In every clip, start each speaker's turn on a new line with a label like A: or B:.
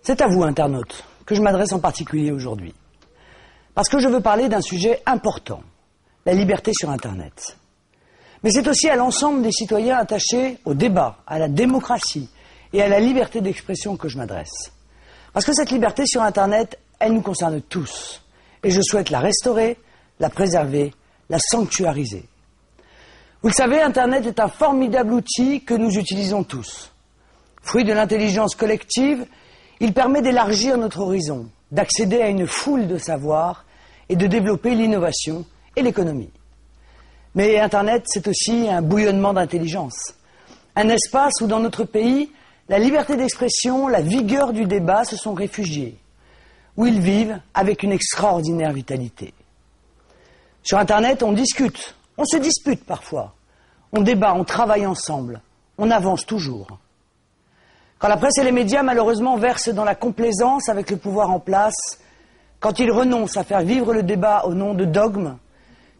A: C'est à vous, internautes, que je m'adresse en particulier aujourd'hui. Parce que je veux parler d'un sujet important, la liberté sur Internet. Mais c'est aussi à l'ensemble des citoyens attachés au débat, à la démocratie et à la liberté d'expression que je m'adresse. Parce que cette liberté sur Internet, elle nous concerne tous. Et je souhaite la restaurer, la préserver, la sanctuariser. Vous le savez, Internet est un formidable outil que nous utilisons tous. Fruit de l'intelligence collective, il permet d'élargir notre horizon, d'accéder à une foule de savoirs et de développer l'innovation et l'économie. Mais Internet, c'est aussi un bouillonnement d'intelligence. Un espace où, dans notre pays, la liberté d'expression, la vigueur du débat se sont réfugiés. Où ils vivent avec une extraordinaire vitalité. Sur Internet, on discute, on se dispute parfois. On débat, on travaille ensemble, on avance toujours. Quand la presse et les médias, malheureusement, versent dans la complaisance avec le pouvoir en place, quand ils renoncent à faire vivre le débat au nom de dogmes,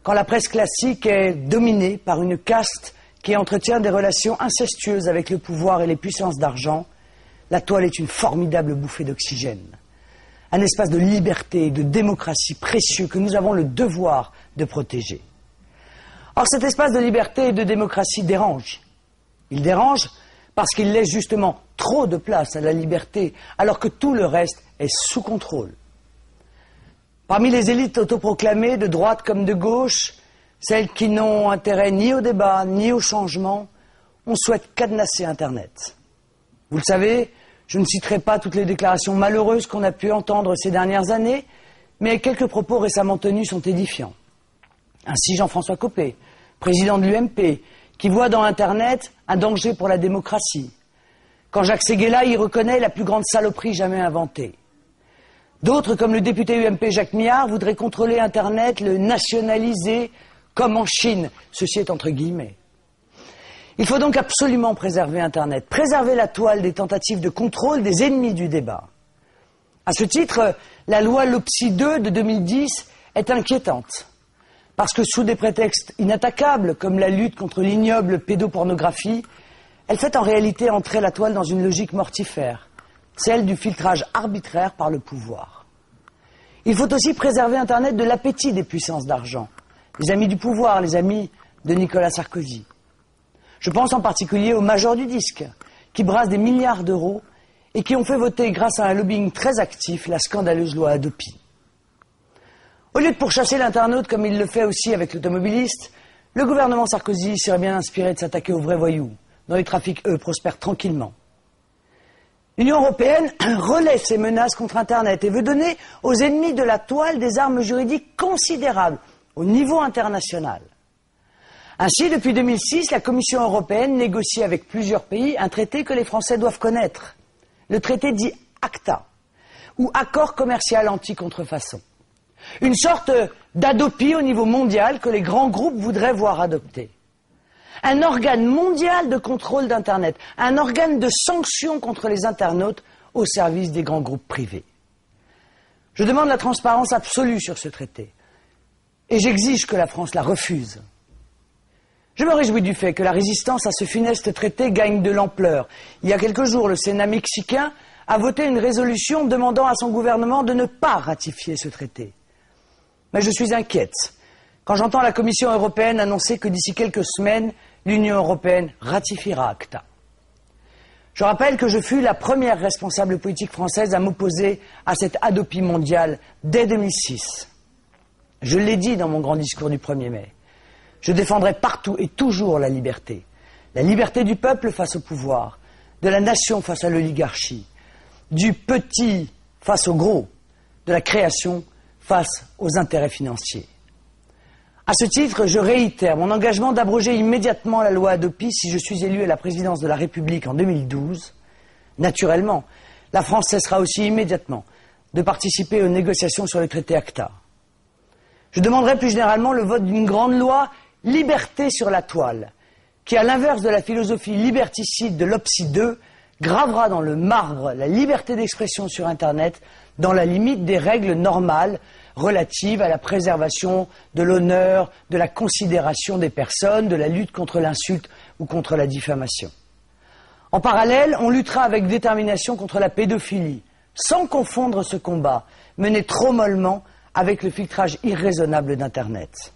A: quand la presse classique est dominée par une caste qui entretient des relations incestueuses avec le pouvoir et les puissances d'argent, la toile est une formidable bouffée d'oxygène. Un espace de liberté et de démocratie précieux que nous avons le devoir de protéger. Or, cet espace de liberté et de démocratie dérange. Il dérange parce qu'il laisse justement trop de place à la liberté, alors que tout le reste est sous contrôle. Parmi les élites autoproclamées, de droite comme de gauche, celles qui n'ont intérêt ni au débat, ni au changement, on souhaite cadenasser Internet. Vous le savez, je ne citerai pas toutes les déclarations malheureuses qu'on a pu entendre ces dernières années, mais quelques propos récemment tenus sont édifiants. Ainsi, Jean-François Copé, président de l'UMP, qui voit dans Internet un danger pour la démocratie. Quand Jacques Séguéla y reconnaît la plus grande saloperie jamais inventée. D'autres, comme le député UMP Jacques Millard, voudraient contrôler Internet, le nationaliser, comme en Chine. Ceci est entre guillemets. Il faut donc absolument préserver Internet, préserver la toile des tentatives de contrôle des ennemis du débat. À ce titre, la loi LOPSI 2 de 2010 est inquiétante. Parce que sous des prétextes inattaquables, comme la lutte contre l'ignoble pédopornographie, elle fait en réalité entrer la toile dans une logique mortifère, celle du filtrage arbitraire par le pouvoir. Il faut aussi préserver Internet de l'appétit des puissances d'argent, les amis du pouvoir, les amis de Nicolas Sarkozy. Je pense en particulier aux majors du disque, qui brassent des milliards d'euros et qui ont fait voter, grâce à un lobbying très actif, la scandaleuse loi Hadopi. Au lieu de pourchasser l'internaute comme il le fait aussi avec l'automobiliste, le gouvernement Sarkozy serait bien inspiré de s'attaquer aux vrais voyous, dont les trafics, eux, prospèrent tranquillement. L'Union européenne relaie ses menaces contre Internet et veut donner aux ennemis de la toile des armes juridiques considérables au niveau international. Ainsi, depuis 2006, la Commission européenne négocie avec plusieurs pays un traité que les Français doivent connaître. Le traité dit ACTA, ou Accord commercial anti-contrefaçon. Une sorte d'Hadopi au niveau mondial que les grands groupes voudraient voir adopter. Un organe mondial de contrôle d'Internet, un organe de sanction contre les internautes au service des grands groupes privés. Je demande la transparence absolue sur ce traité et j'exige que la France la refuse. Je me réjouis du fait que la résistance à ce funeste traité gagne de l'ampleur. Il y a quelques jours, le Sénat mexicain a voté une résolution demandant à son gouvernement de ne pas ratifier ce traité. Mais je suis inquiète quand j'entends la Commission européenne annoncer que d'ici quelques semaines, l'Union européenne ratifiera ACTA. Je rappelle que je fus la première responsable politique française à m'opposer à cette Hadopi mondiale dès 2006. Je l'ai dit dans mon grand discours du 1er mai. Je défendrai partout et toujours la liberté. La liberté du peuple face au pouvoir, de la nation face à l'oligarchie, du petit face au gros, de la création face aux intérêts financiers. À ce titre, je réitère mon engagement d'abroger immédiatement la loi Hadopi si je suis élu à la présidence de la République en 2012. Naturellement, la France cessera aussi immédiatement de participer aux négociations sur le traité ACTA. Je demanderai plus généralement le vote d'une grande loi liberté sur la toile, qui, à l'inverse de la philosophie liberticide de l'OPSI 2, gravera dans le marbre la liberté d'expression sur Internet dans la limite des règles normales relatives à la préservation de l'honneur, de la considération des personnes, de la lutte contre l'insulte ou contre la diffamation. En parallèle, on luttera avec détermination contre la pédophilie, sans confondre ce combat mené trop mollement avec le filtrage irraisonnable d'Internet.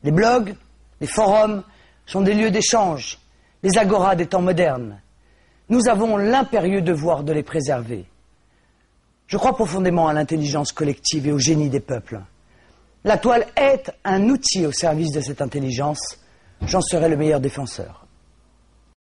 A: Les blogs, les forums sont des lieux d'échange, les agoras des temps modernes. Nous avons l'impérieux devoir de les préserver. Je crois profondément à l'intelligence collective et au génie des peuples. La toile est un outil au service de cette intelligence. J'en serai le meilleur défenseur.